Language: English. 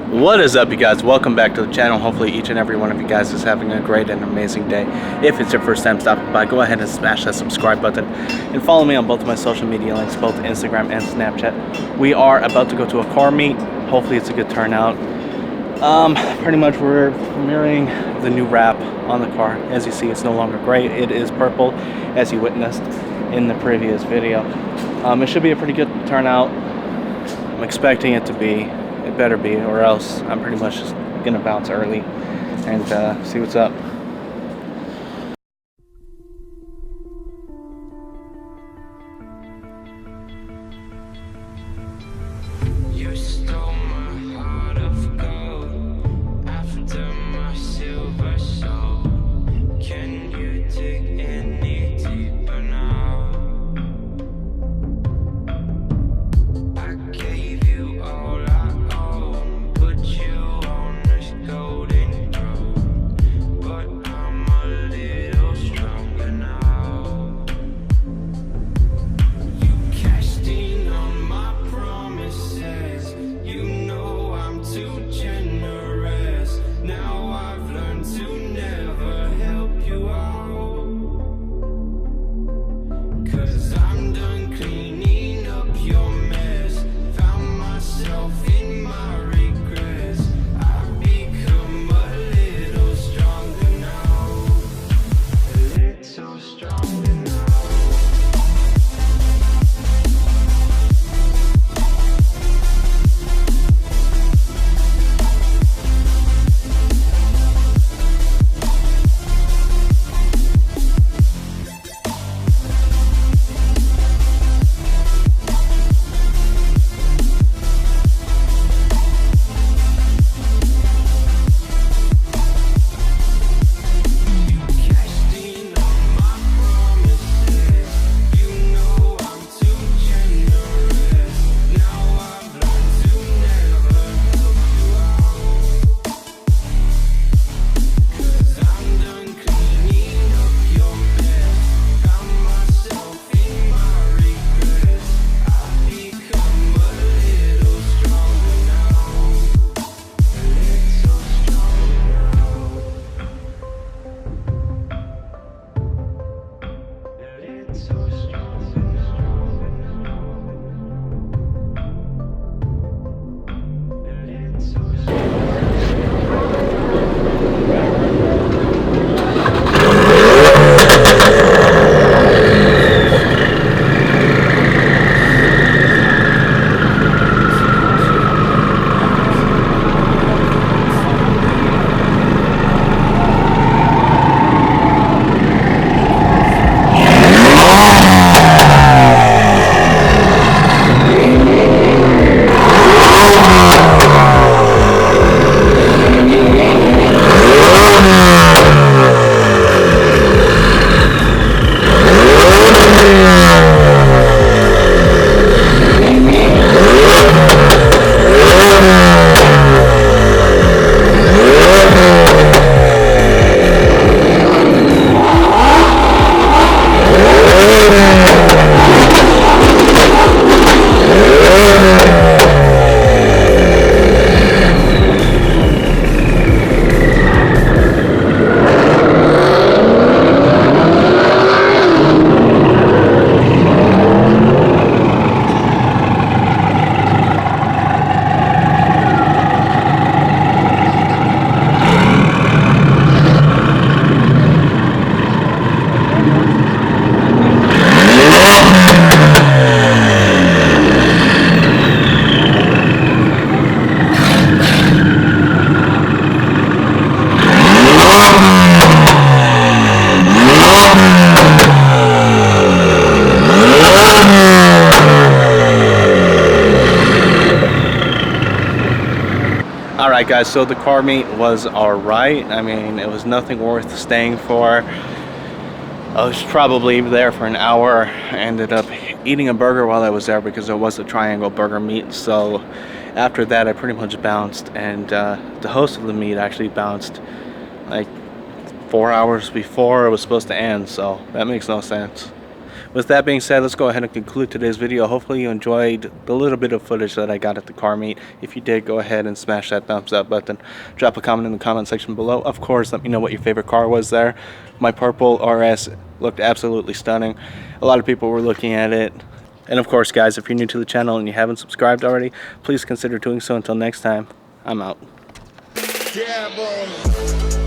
What is up, you guys? Welcome back to the channel. Hopefully each and every one of you guys is having a great and amazing day. If it's your first time stopping by, go ahead and smash that subscribe button and follow me on both of my social media links, both Instagram and Snapchat. We are about to go to a car meet. Hopefully it's a good turnout. Pretty much we're premiering the new wrap on the car. As you see, it's no longer gray, it is purple, as you witnessed in the previous video. It should be a pretty good turnout. I'm expecting it to be. It better be, or else I'm pretty much just gonna bounce early and see what's up. You stole my heart of gold after my silver soul. Can you dig any deeper now? I gave you all I own, put you on this golden throne, but I'm a little stronger now. You cashed in on my promises. You know I'm too generous. Now I've learned to never help you out. 'Cause I'm done cleaning up your mess. Found myself in my regrets. I've become a little stronger now. A little stronger now. Alright guys, so the car meet was alright. I mean, it was nothing worth staying for. I was probably there for an hour. I ended up eating a burger while I was there because it was a triangle burger meet. So after that I pretty much bounced, and the host of the meet actually bounced like 4 hours before it was supposed to end, so that makes no sense. with that being said, let's go ahead and conclude today's video. Hopefully you enjoyed the little bit of footage that I got at the car meet. If you did, go ahead and smash that thumbs up button. Drop a comment in the comment section below. Of course, let me know what your favorite car was there. My purple RS looked absolutely stunning. A lot of people were looking at it. And of course, guys, if you're new to the channel and you haven't subscribed already, please consider doing so. Until next time, I'm out. Yeah, bro.